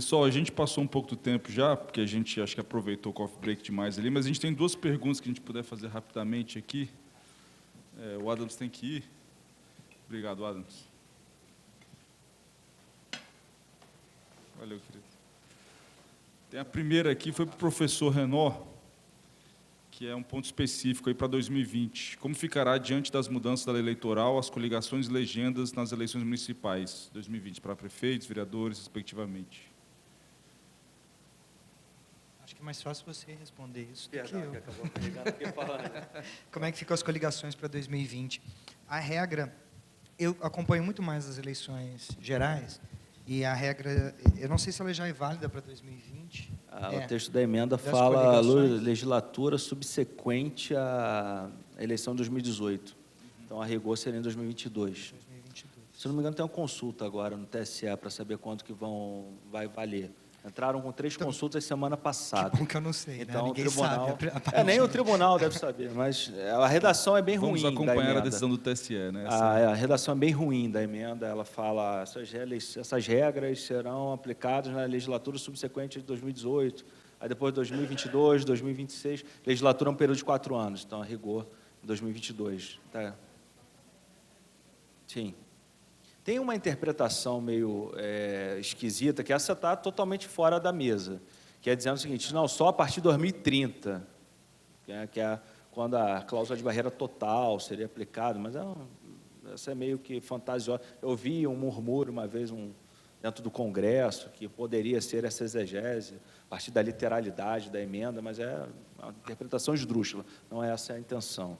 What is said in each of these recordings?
Pessoal, a gente passou um pouco do tempo já, porque a gente acho que aproveitou o coffee break demais ali, mas a gente tem duas perguntas que a gente puder fazer rapidamente aqui. O Adams tem que ir. Obrigado, Adams. Valeu, querido. Tem a primeira aqui, foi para o professor Renó, que é um ponto específico aí para 2020. Como ficará diante das mudanças da lei eleitoral as coligações e legendas nas eleições municipais 2020 para prefeitos, vereadores, respectivamente? Acho que é mais fácil você responder isso do que Verdade, eu. que acabou pegando aqui falando. Como é que ficam as coligações para 2020? A regra, eu acompanho muito mais as eleições gerais, e a regra, eu não sei se ela já é válida para 2020. O texto da emenda Das fala coligações. legislatura subsequente à eleição de 2018. Então, a rigor seria em 2022. 2022. Se não me engano, tem uma consulta agora no TSE para saber quanto que vai valer. Entraram com 3 consultas semana passada. Que bom que eu não sei, Então, né? Ninguém o tribunal... sabe. nem o tribunal deve saber, mas a redação é bem Vamos ruim da acompanhar a emenda. decisão do TSE, né? A redação é bem ruim da emenda. Ela fala essas regras serão aplicadas na legislatura subsequente de 2018, aí depois de 2022, 2026. Legislatura é um período de 4 anos, então, a rigor, 2022. Tá? Sim. Tem uma interpretação meio esquisita, que essa está totalmente fora da mesa, que é dizendo o seguinte, não, só a partir de 2030, que é quando a cláusula de barreira total seria aplicada, mas essa é meio que fantasiosa. Eu vi um murmúrio uma vez dentro do Congresso, que poderia ser essa exegese, a partir da literalidade da emenda, mas é uma interpretação esdrúxula, não é essa a intenção.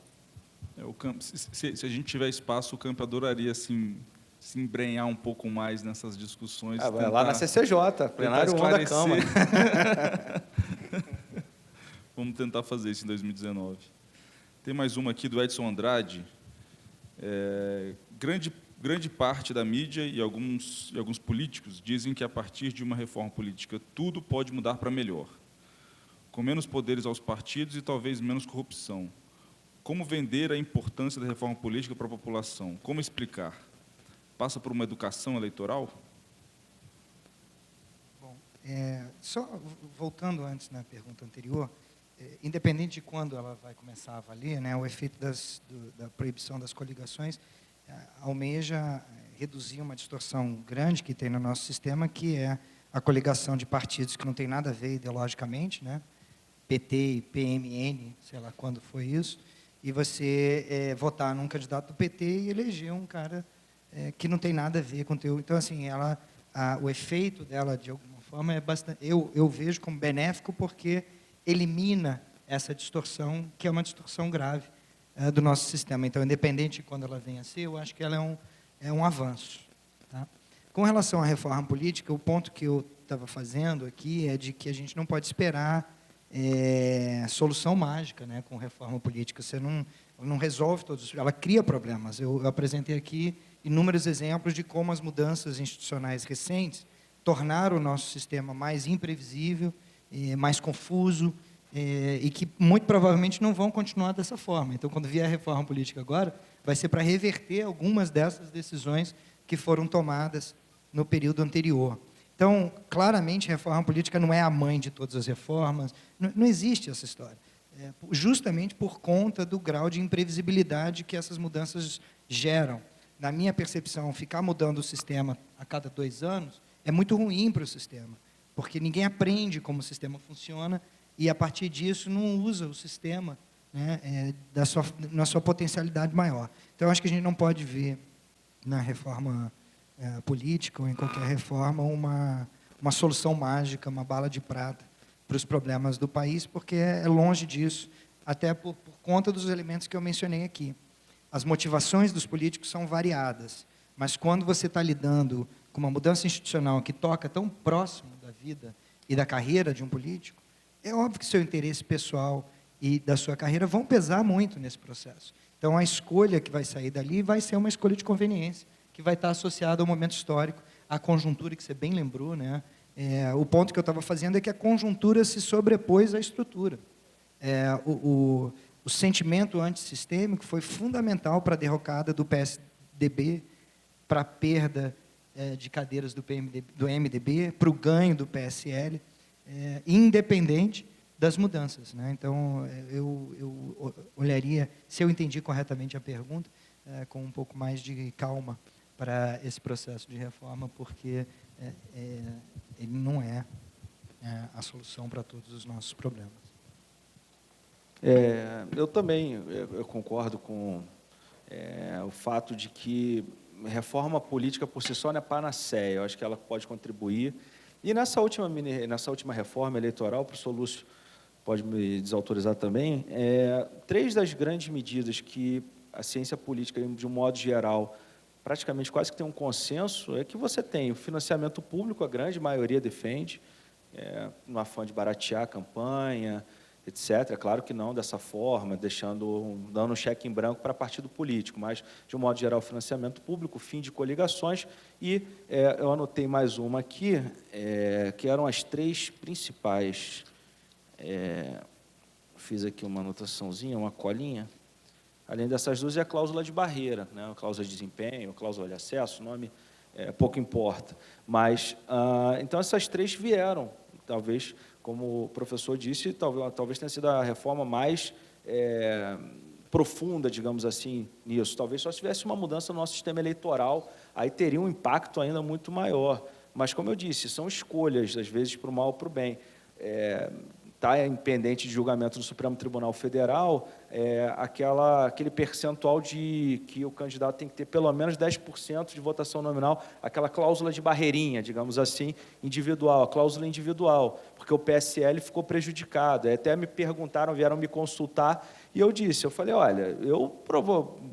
Se a gente tiver espaço, o Campo adoraria assim, se embrenhar um pouco mais nessas discussões. Vai lá na CCJ, plenário 1 da Câmara. Vamos tentar fazer isso em 2019. Tem mais uma aqui do Edson Andrade. Grande parte da mídia e alguns políticos dizem que, a partir de uma reforma política, tudo pode mudar para melhor, com menos poderes aos partidos e talvez menos corrupção. Como vender a importância da reforma política para a população? Como explicar? Passa por uma educação eleitoral? Bom, só voltando antes na pergunta anterior, independente de quando ela vai começar a valer, né, o efeito da proibição das coligações almeja reduzir uma distorção grande que tem no nosso sistema, que é a coligação de partidos que não tem nada a ver ideologicamente, né, PT e PMN, sei lá quando foi isso, e você votar num candidato do PT e eleger um cara que não tem nada a ver com o teu... Então, assim, o efeito dela, de alguma forma, é bastante... Eu vejo como benéfico, porque elimina essa distorção, que é uma distorção grave do nosso sistema. Então, independente de quando ela venha a ser, eu acho que ela é um avanço. Tá? Com relação à reforma política, o ponto que eu estava fazendo aqui é de que a gente não pode esperar solução mágica, né, com reforma política. Você não resolve todos... Ela cria problemas. Eu apresentei aqui inúmeros exemplos de como as mudanças institucionais recentes tornaram o nosso sistema mais imprevisível, mais confuso, e que muito provavelmente não vão continuar dessa forma. Então, quando vier a reforma política agora, vai ser para reverter algumas dessas decisões que foram tomadas no período anterior. Então, claramente, a reforma política não é a mãe de todas as reformas, não existe essa história. Justamente por conta do grau de imprevisibilidade que essas mudanças geram. Na minha percepção, ficar mudando o sistema a cada 2 anos é muito ruim para o sistema, porque ninguém aprende como o sistema funciona e, a partir disso, não usa o sistema, né, na sua potencialidade maior. Então, eu acho que a gente não pode ver na reforma política ou em qualquer reforma uma solução mágica, uma bala de prata para os problemas do país, porque é longe disso, até por conta dos elementos que eu mencionei aqui. As motivações dos políticos são variadas, mas quando você está lidando com uma mudança institucional que toca tão próximo da vida e da carreira de um político, é óbvio que seu interesse pessoal e da sua carreira vão pesar muito nesse processo. Então, a escolha que vai sair dali vai ser uma escolha de conveniência, que vai estar associada ao momento histórico, à conjuntura que você bem lembrou, né? O ponto que eu estava fazendo é que a conjuntura se sobrepôs à estrutura. O sentimento antissistêmico foi fundamental para a derrocada do PSDB, para a perda de cadeiras do MDB para o ganho do PSL, independente das mudanças, né? Então, eu olharia, se eu entendi corretamente a pergunta, com um pouco mais de calma para esse processo de reforma, porque ele não é a solução para todos os nossos problemas. Eu também eu concordo com o fato de que reforma política por si só não é panaceia. Eu acho que ela pode contribuir. E nessa última reforma eleitoral, o professor Lúcio pode me desautorizar também, 3 das grandes medidas que a ciência política, de um modo geral, praticamente quase que tem um consenso, é que você tem o financiamento público, a grande maioria defende, no afã de baratear a campanha, etc. Claro que não dessa forma, dando um cheque em branco para partido político, mas, de um modo geral, o financiamento público, fim de coligações, e eu anotei mais uma aqui, que eram as 3 principais. Fiz aqui uma anotaçãozinha, uma colinha. Além dessas 2, é a cláusula de barreira, né? A cláusula de desempenho, a cláusula de acesso, o nome pouco importa. Mas, então, essas 3 vieram, talvez, como o professor disse, talvez tenha sido a reforma mais profunda, digamos assim, nisso. Talvez só se tivesse uma mudança no nosso sistema eleitoral, aí teria um impacto ainda muito maior. Mas, como eu disse, são escolhas, às vezes, para o mal ou para o bem. Está pendente de julgamento do Supremo Tribunal Federal, aquele percentual de que o candidato tem que ter pelo menos 10% de votação nominal, aquela cláusula de barreirinha, digamos assim, individual, a cláusula individual, porque o PSL ficou prejudicado. Até me perguntaram, vieram me consultar, e eu falei, olha,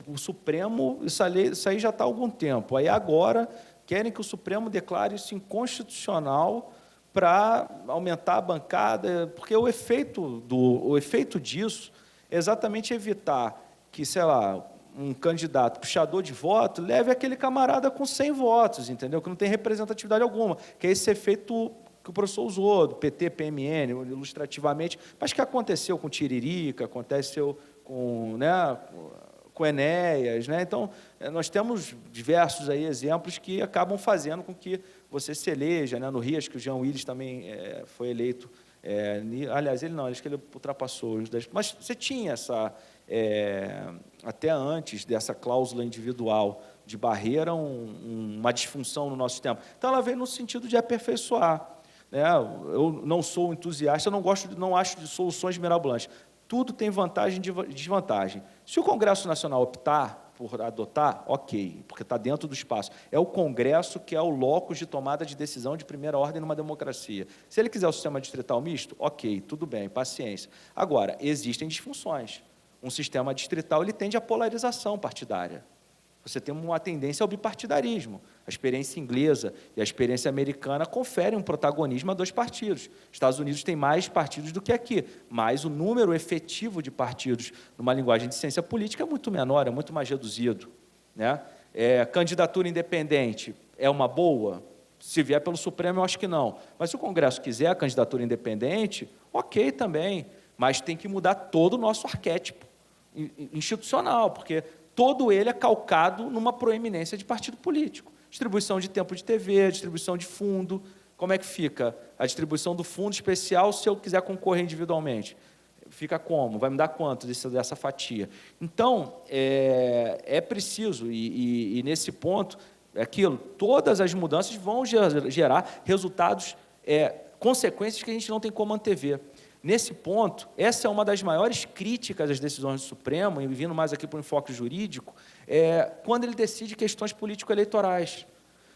o Supremo, isso aí já está há algum tempo, aí agora querem que o Supremo declare isso inconstitucional para aumentar a bancada, porque o efeito disso é exatamente evitar que, sei lá, um candidato puxador de voto leve aquele camarada com 100 votos, entendeu? Que não tem representatividade alguma, que é esse efeito que o professor usou, do PT, PMN, ilustrativamente, mas que aconteceu com Tiririca, aconteceu com Enéas, né? Então, nós temos diversos aí exemplos que acabam fazendo com que você se eleja, né? No Rio, acho que o Jean Willis também foi eleito, aliás, ele não, acho que ele ultrapassou os 10, mas você tinha essa, até antes dessa cláusula individual de barreira, uma disfunção no nosso sistema. Então, ela veio no sentido de aperfeiçoar, né? Eu não sou entusiasta, não acho de soluções mirabolantes. Tudo tem vantagem e desvantagem. Se o Congresso Nacional optar por adotar, ok, porque está dentro do espaço. É o Congresso que é o locus de tomada de decisão de primeira ordem numa democracia. Se ele quiser o sistema distrital misto, ok, tudo bem, paciência. Agora, existem disfunções. Um sistema distrital ele tende à polarização partidária. Você tem uma tendência ao bipartidarismo. A experiência inglesa e a experiência americana conferem um protagonismo a 2 partidos. Estados Unidos tem mais partidos do que aqui, mas o número efetivo de partidos, numa linguagem de ciência política, é muito menor, é muito mais reduzido, né? Candidatura independente é uma boa? Se vier pelo Supremo, eu acho que não. Mas se o Congresso quiser a candidatura independente, ok também, mas tem que mudar todo o nosso arquétipo institucional, porque todo ele é calcado numa proeminência de partido político. Distribuição de tempo de TV, distribuição de fundo. Como é que fica a distribuição do fundo especial se eu quiser concorrer individualmente? Fica como? Vai me dar quanto dessa fatia? Então, é preciso, e nesse ponto, todas as mudanças vão gerar resultados, consequências que a gente não tem como antever. Nesse ponto, essa é uma das maiores críticas às decisões do Supremo, e vindo mais aqui para o enfoque jurídico, quando ele decide questões político-eleitorais,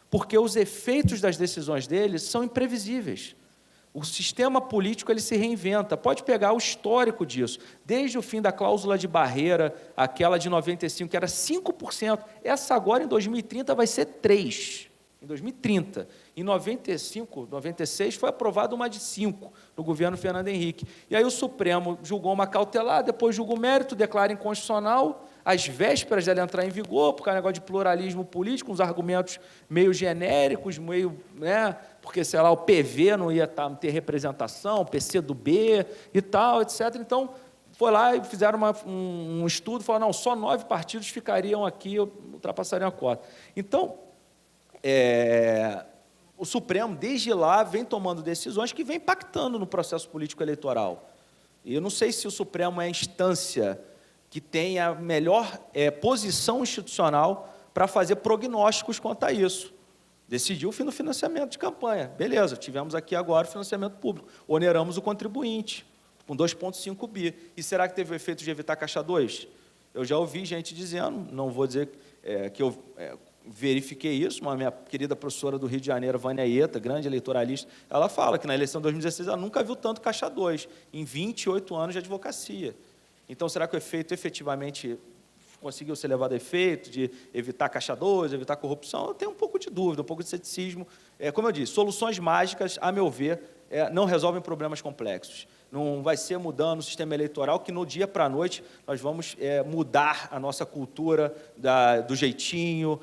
porque os efeitos das decisões dele são imprevisíveis. O sistema político ele se reinventa. Pode pegar o histórico disso, desde o fim da cláusula de barreira, aquela de 95, que era 5%, essa agora, em 2030, vai ser 3%. Em 2030. Em 95, 96, foi aprovada uma de 5 no governo Fernando Henrique. E aí o Supremo julgou uma cautelar, depois julgou o mérito, declara inconstitucional, às vésperas dela entrar em vigor, por causa do negócio de pluralismo político, uns argumentos meio genéricos, porque, sei lá, o PV não ia ter representação, o PCdoB e tal, etc. Então, foi lá e fizeram um estudo, falaram, não, só 9 partidos ficariam aqui, ultrapassariam a cota. Então, o Supremo, desde lá, vem tomando decisões que vêm impactando no processo político eleitoral. E eu não sei se o Supremo é a instância que tem a melhor posição institucional para fazer prognósticos quanto a isso. Decidiu o fim do financiamento de campanha. Beleza, tivemos aqui agora o financiamento público. Oneramos o contribuinte, com 2,5 bi. E será que teve o efeito de evitar Caixa 2? Eu já ouvi gente dizendo, não vou dizer que eu verifiquei isso, mas minha querida professora do Rio de Janeiro, Vânia Ieta, grande eleitoralista, ela fala que na eleição de 2016 ela nunca viu tanto Caixa 2, em 28 anos de advocacia. Então, será que o efeito efetivamente conseguiu ser levado a efeito de evitar Caixa 2, evitar corrupção? Eu tenho um pouco de dúvida, um pouco de ceticismo. Como eu disse, soluções mágicas, a meu ver, não resolvem problemas complexos. Não vai ser mudando o sistema eleitoral que, no dia para a noite, nós vamos mudar a nossa cultura do jeitinho,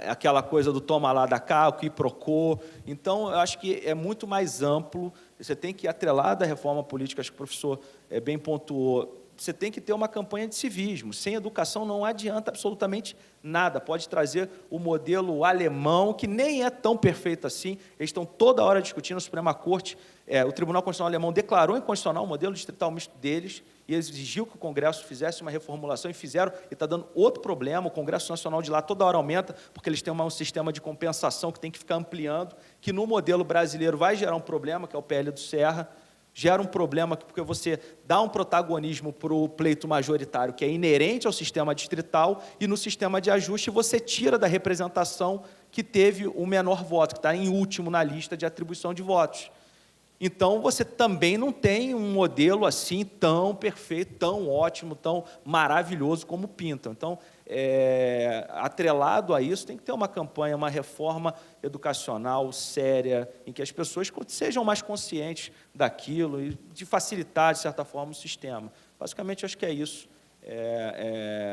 aquela coisa do toma lá, da cá, o quiprocó. Então, eu acho que é muito mais amplo. Você tem que atrelar da reforma política, acho que o professor bem pontuou, você tem que ter uma campanha de civismo. Sem educação não adianta absolutamente nada. Pode trazer o modelo alemão, que nem é tão perfeito assim. Eles estão toda hora discutindo na Suprema Corte. O Tribunal Constitucional Alemão declarou inconstitucional o modelo distrital misto deles e exigiu que o Congresso fizesse uma reformulação, e fizeram, e está dando outro problema. O Congresso Nacional de lá toda hora aumenta, porque eles têm um sistema de compensação que tem que ficar ampliando, que no modelo brasileiro vai gerar um problema, que é o PL do Serra. Gera um problema porque você dá um protagonismo para o pleito majoritário, que é inerente ao sistema distrital, e no sistema de ajuste você tira da representação que teve o menor voto, que está em último na lista de atribuição de votos. Então, você também não tem um modelo assim tão perfeito, tão ótimo, tão maravilhoso como pintam. Então, atrelado a isso, tem que ter uma campanha, uma reforma educacional séria, em que as pessoas sejam mais conscientes daquilo e de facilitar, de certa forma, o sistema. Basicamente, acho que é isso.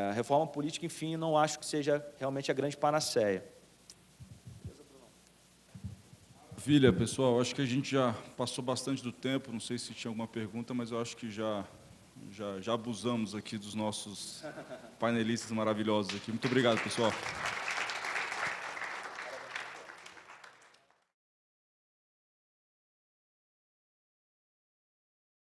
A reforma política, enfim, não acho que seja realmente a grande panaceia. Maravilha, pessoal. Acho que a gente já passou bastante do tempo. Não sei se tinha alguma pergunta, mas eu acho que já abusamos aqui dos nossos painelistas maravilhosos aqui. Muito obrigado, pessoal.